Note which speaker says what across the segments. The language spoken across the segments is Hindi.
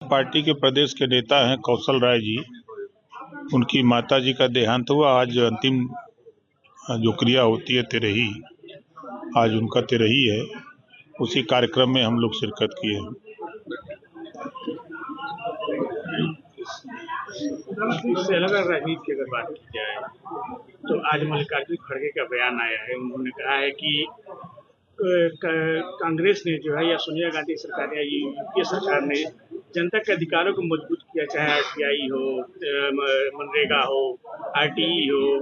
Speaker 1: पार्टी के प्रदेश के नेता हैं कौशल राय जी। उनकी माता जी का देहांत हुआ। आज अंतिम जो क्रिया होती है तिरही, आज उनका तिरही है। उसी कार्यक्रम में हम लोग शिरकत किए हैं।
Speaker 2: इससे अलग राजनीति की अगर बात की जाए तो आज मल्लिकार्जुन खड़गे का बयान आया है। उन्होंने कहा है कि कांग्रेस ने जो है या सोनिया गांधी सरकार या यूपीए सरकार ने जनता के अधिकारों को मजबूत किया, चाहे आरटीआई हो, मनरेगा हो, आरटीई हो,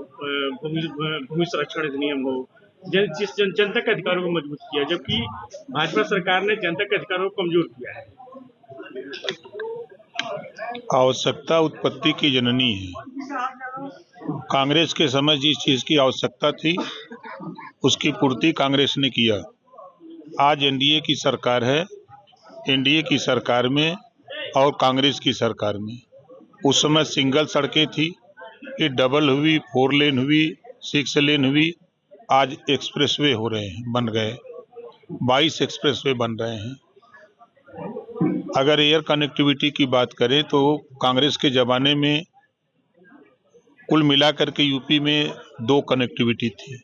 Speaker 2: भूमि संरक्षण अधिनियम हो, जनता के अधिकारों को मजबूत किया, जबकि भाजपा सरकार ने जनता के अधिकारों को कमजोर किया है।
Speaker 1: आवश्यकता उत्पत्ति की जननी है। कांग्रेस के समय जिस चीज की आवश्यकता थी उसकी पूर्ति कांग्रेस ने किया। आज एनडीए की सरकार है। एनडीए की सरकार में और कांग्रेस की सरकार में उस समय सिंगल सड़कें थी, फिर डबल हुई, 4 लेन हुई, 6 लेन हुई। आज एक्सप्रेसवे हो रहे हैं, बन गए 22 एक्सप्रेसवे बन रहे हैं। अगर एयर कनेक्टिविटी की बात करें तो कांग्रेस के जमाने में कुल मिलाकर के यूपी में 2 कनेक्टिविटी थी,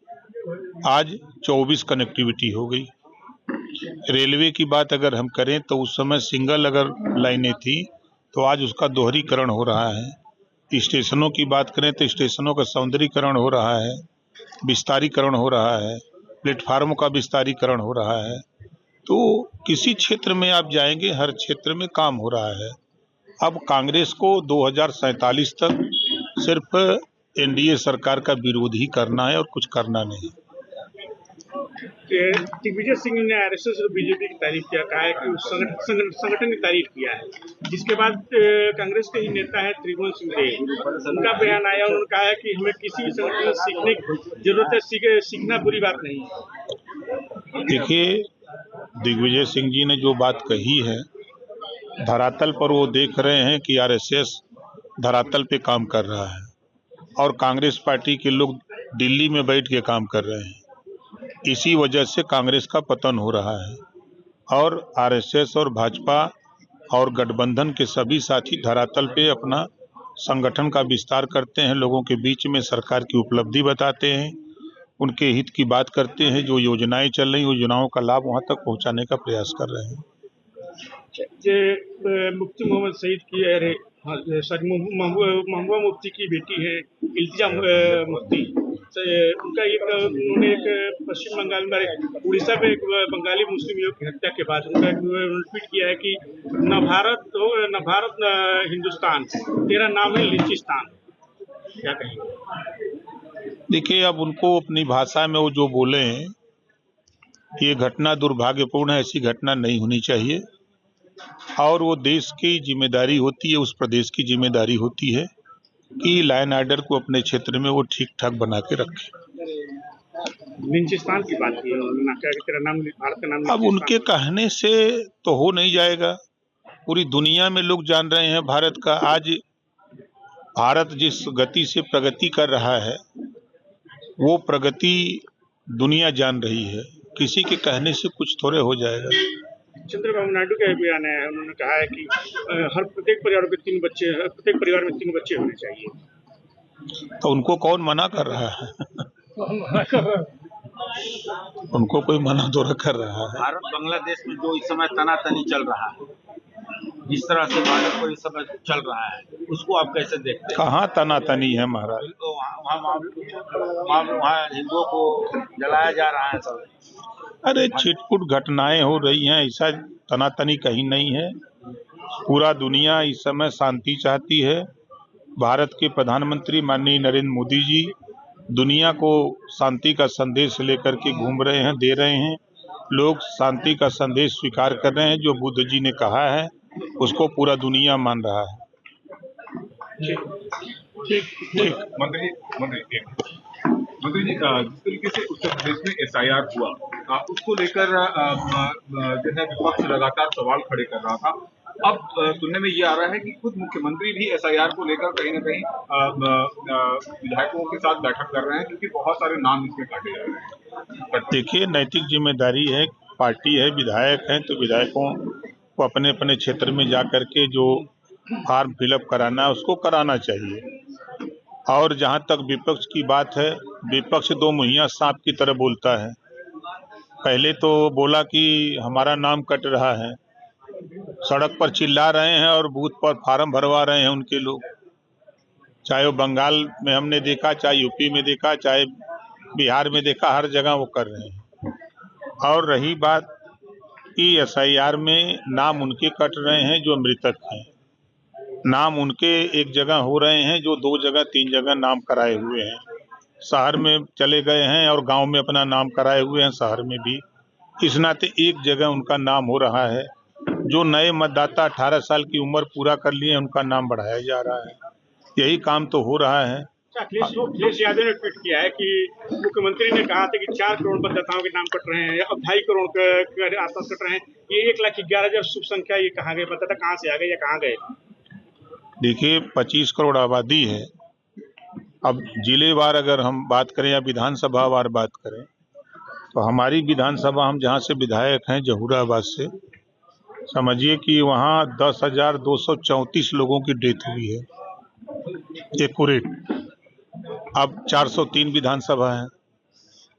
Speaker 1: आज 24 कनेक्टिविटी हो गई। रेलवे की बात अगर हम करें तो उस समय सिंगल अगर लाइनें थी तो आज उसका दोहरीकरण हो रहा है। स्टेशनों की बात करें तो स्टेशनों का सौंदर्यीकरण हो रहा है, विस्तारीकरण हो रहा है, प्लेटफार्मों का विस्तारीकरण हो रहा है। तो किसी क्षेत्र में आप जाएंगे, हर क्षेत्र में काम हो रहा है। अब कांग्रेस को 2047 तक सिर्फ एनडीए सरकार का विरोध ही करना है और कुछ करना नहीं।
Speaker 2: दिग्विजय सिंह ने आरएसएस और बीजेपी की तारीफ किया, कहा है कि संगठन की तारीफ किया है। जिसके बाद कांग्रेस के ही नेता है त्रिभुवन सिंह देव, उनका बयान आया। उन्होंने कहा है कि हमें किसी संगठन से सीखने की जरूरत है, सीखना बुरी बात नहीं है।
Speaker 1: देखिए, दिग्विजय सिंह जी ने जो बात कही है, धरातल पर वो देख रहे हैं कि आरएसएस धरातल पे काम कर रहा है और कांग्रेस पार्टी के लोग दिल्ली में बैठ के काम कर रहे हैं। इसी वजह से कांग्रेस का पतन हो रहा है और आरएसएस और भाजपा और गठबंधन के सभी साथी धरातल पे अपना संगठन का विस्तार करते हैं, लोगों के बीच में सरकार की उपलब्धि बताते हैं, उनके हित की बात करते हैं, जो योजनाएं चल रही योजनाओं का लाभ वहां तक पहुंचाने का प्रयास कर रहे हैं।
Speaker 2: मुफ्ती मोहम्मद सईद की महबूबा मुफ्ती की बेटी है इल्तिजा मुफ्ती, उनका उन्होंने एक पश्चिम बंगाल में उड़ीसा में एक बंगाली मुस्लिम युवक की हत्या के बाद उनका ट्वीट किया है कि न भारत न हिंदुस्तान, तेरा नाम है लिंचिस्तान। क्या कहेंगे?
Speaker 1: देखिए, अब उनको अपनी भाषा में वो जो बोले हैं, ये घटना दुर्भाग्यपूर्ण है, ऐसी घटना नहीं होनी चाहिए और वो देश की जिम्मेदारी होती है, उस प्रदेश की जिम्मेदारी होती है कि लाइन ऑर्डर को अपने क्षेत्र में वो ठीक ठाक बना के रखे।
Speaker 2: लिंचिस्तान की बात की तेरा नाम भारत का नाम,
Speaker 1: अब उनके कहने से तो हो नहीं जाएगा। पूरी दुनिया में लोग जान रहे हैं भारत का। आज भारत जिस गति से प्रगति कर रहा है वो प्रगति दुनिया जान रही है। किसी के कहने से कुछ थोड़े हो जाएगा।
Speaker 2: चंद्रबाबू नायडू का बयान है, उन्होंने कहा है कि प्रत्येक परिवार में 3 बच्चे होने चाहिए।
Speaker 1: तो उनको कौन मना कर रहा है? उनको कोई मना तो कर रहा है।
Speaker 3: भारत बांग्लादेश में जो इस समय तनातनी चल रहा है, जिस तरह से भारत को इस समय चल रहा है, उसको आप कैसे देखते हैं?
Speaker 1: कहाँ तनातनी है महाराज?
Speaker 3: तो वहाँ हिंदुओं को जलाया जा रहा है सब।
Speaker 1: अरे छिटपुट घटनाएं हो रही हैं, ऐसा तनातनी कहीं नहीं है। पूरा दुनिया इस समय शांति चाहती है। भारत के प्रधानमंत्री माननीय नरेंद्र मोदी जी दुनिया को शांति का संदेश लेकर के घूम रहे हैं, दे रहे हैं। लोग शांति का संदेश स्वीकार कर रहे हैं। जो बुद्ध जी ने कहा है उसको पूरा दुनिया मान रहा है।
Speaker 4: ठीक। मंत्री जी, जिस तरीके से उत्तर प्रदेश में एसआईआर हुआ, उसको लेकर जो है विपक्ष लगातार सवाल खड़े कर रहा था। अब सुनने में ये आ रहा है कि खुद मुख्यमंत्री भी एसआईआर को लेकर कहीं न कहीं विधायकों के साथ बैठक कर रहे हैं, क्योंकि बहुत सारे नाम इसमें काटे जा रहे हैं।
Speaker 1: देखिए, नैतिक जिम्मेदारी है, पार्टी है, विधायक हैं तो विधायकों को उसको अपने अपने क्षेत्र में जा करके जो फॉर्म फिलअप कराना है उसको कराना चाहिए। और जहाँ तक विपक्ष की बात है, विपक्ष दो मुहैया सांप की तरह बोलता है। पहले तो बोला कि हमारा नाम कट रहा है, सड़क पर चिल्ला रहे हैं और बूथ पर फार्म भरवा रहे हैं उनके लोग। चाहे वो बंगाल में हमने देखा, चाहे यूपी में देखा, चाहे बिहार में देखा, हर जगह वो कर रहे हैं। और रही बात कि एसआईआर में नाम उनके कट रहे हैं जो मृतक हैं, नाम उनके एक जगह हो रहे हैं जो 2 जगह 3 जगह नाम कराए हुए हैं। शहर में चले गए हैं और गांव में अपना नाम कराए हुए हैं, शहर में भी। इस नाते एक जगह उनका नाम हो रहा है। जो नए मतदाता 18 साल की उम्र पूरा कर लिए उनका नाम बढ़ाया जा रहा है। यही काम तो हो रहा है।
Speaker 2: अखिलेश यादव ने ट्वीट किया है कि मुख्यमंत्री ने कहा था कि 4 करोड़ मतदाताओं के नाम कट रहे हैं, अब 2.5 करोड़ के आसपास कट रहे हैं। ये 1,11,000 शुभ संख्या, ये कहाँ गए मतदाता, कहाँ से आ गए या कहाँ गए?
Speaker 1: देखिए 25 करोड़ आबादी है। अब जिलेवार अगर हम बात करें या विधानसभा वार बात करें तो हमारी विधानसभा, हम जहाँ से विधायक हैं जहूराबाद से, समझिए कि वहाँ 10,234 लोगों की डेथ हुई है एक्यूरेट। अब 403 विधानसभा है।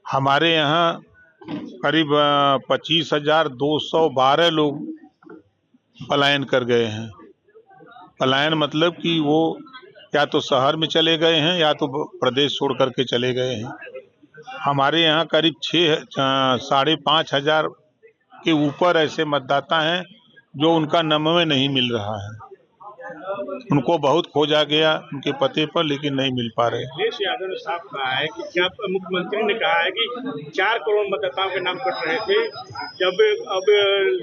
Speaker 1: हमारे यहाँ करीब 25,212 लोग पलायन कर गए हैं। पलायन मतलब कि वो या तो शहर में चले गए हैं या तो प्रदेश छोड़ करके चले गए हैं। हमारे यहाँ करीब 5,500 के ऊपर ऐसे मतदाता हैं जो उनका नमवे नहीं मिल रहा है। उनको बहुत खोजा गया उनके पते पर, लेकिन नहीं मिल पा रहे।
Speaker 2: अखिलेश यादव ने साफ कहा है कि क्या मुख्यमंत्री ने कहा है कि 4 करोड़ मतदाताओं के नाम कट रहे थे, जब अब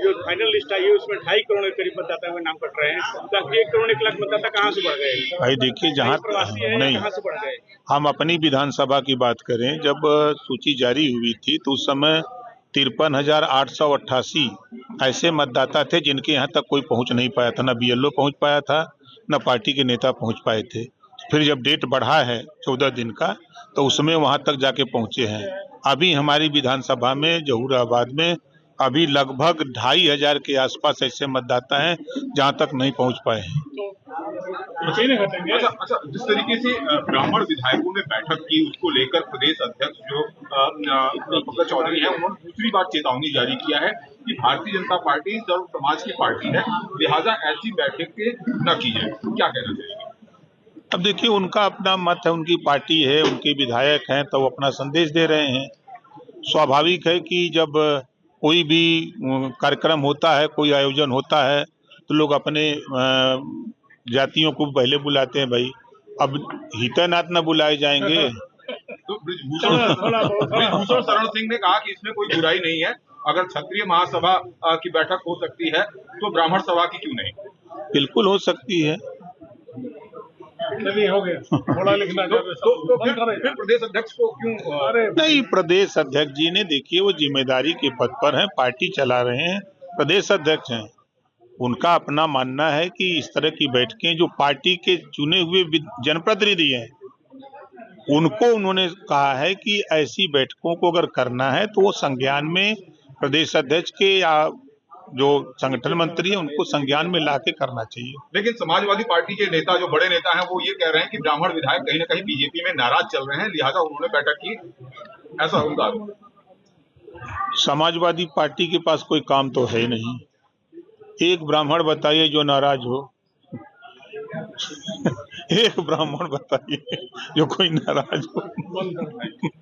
Speaker 2: जो फाइनल लिस्ट आई है उसमें 2.5 करोड़ के करीब मतदाताओं के नाम कट रहे हैं। तो 1 करोड़ 1 लाख मतदाता कहाँ से बढ़ गए?
Speaker 1: भाई देखिए, जहाँ नहीं,
Speaker 2: कहाँ से बढ़ गए?
Speaker 1: हम अपनी विधानसभा की बात करें, जब सूची जारी हुई थी तो उस समय 53,888 ऐसे मतदाता थे जिनके यहाँ तक कोई पहुँच नहीं पाया था। न BLO पहुँच पाया था, न पार्टी के नेता पहुँच पाए थे। फिर जब डेट बढ़ा है 14 दिन का, तो उसमें वहाँ तक जाके पहुँचे हैं। अभी हमारी विधानसभा में जहूराबाद में अभी लगभग 2,500 के आसपास ऐसे मतदाता हैं जहाँ तक नहीं पहुँच पाए हैं।
Speaker 4: अच्छा, जिस तरीके से ब्राह्मण विधायकों ने बैठक की, उसको लेकर प्रदेश अध्यक्ष जो पंकज चौधरी है, उन्होंने दूसरी बार चेतावनी जारी किया है कि भारतीय जनता पार्टी सर्व समाज की पार्टी है, लिहाजा ऐसी बैठकें न की जाए। क्या कहना चाहिए?
Speaker 1: अब देखिए, उनका अपना मत है, उनकी पार्टी है, उनके विधायक हैं, तो वो अपना संदेश दे रहे हैं। स्वाभाविक है कि जब कोई भी कार्यक्रम होता है, कोई आयोजन होता है, तो लोग अपने जातियों को पहले बुलाते हैं भाई। अब हितनाथ न बुलाए जाएंगे।
Speaker 4: तो ब्रिजभूषण शरण सिंह ने कहा कि इसमें कोई बुराई नहीं है, अगर क्षत्रिय महासभा की बैठक हो सकती है तो ब्राह्मण सभा की क्यों नहीं?
Speaker 1: बिल्कुल हो सकती है।
Speaker 2: हो गया थोड़ा लिखना
Speaker 4: तो फिर प्रदेश अध्यक्ष को क्यों?
Speaker 1: नहीं, प्रदेश अध्यक्ष जी ने, देखिए, वो जिम्मेदारी के पद पर हैं, पार्टी चला रहे हैं, प्रदेश अध्यक्ष हैं। उनका अपना मानना है कि इस तरह की बैठकें जो पार्टी के चुने हुए जनप्रतिनिधि हैं, उनको उन्होंने कहा है कि ऐसी बैठकों को अगर करना है तो वो संज्ञान में प्रदेश अध्यक्ष के या जो संगठन मंत्री है उनको संज्ञान में लाके करना चाहिए।
Speaker 4: लेकिन समाजवादी पार्टी के नेता, जो बड़े नेता हैं, वो ये कह रहे हैं कि ब्राह्मण विधायक कहीं न कहीं बीजेपी में नाराज चल रहे हैं, लिहाजा उन्होंने बैठक की, ऐसा उनका आरोप।
Speaker 1: समाजवादी पार्टी के पास कोई काम तो है नहीं। एक ब्राह्मण बताइए जो नाराज हो। एक ब्राह्मण बताइए जो कोई नाराज हो।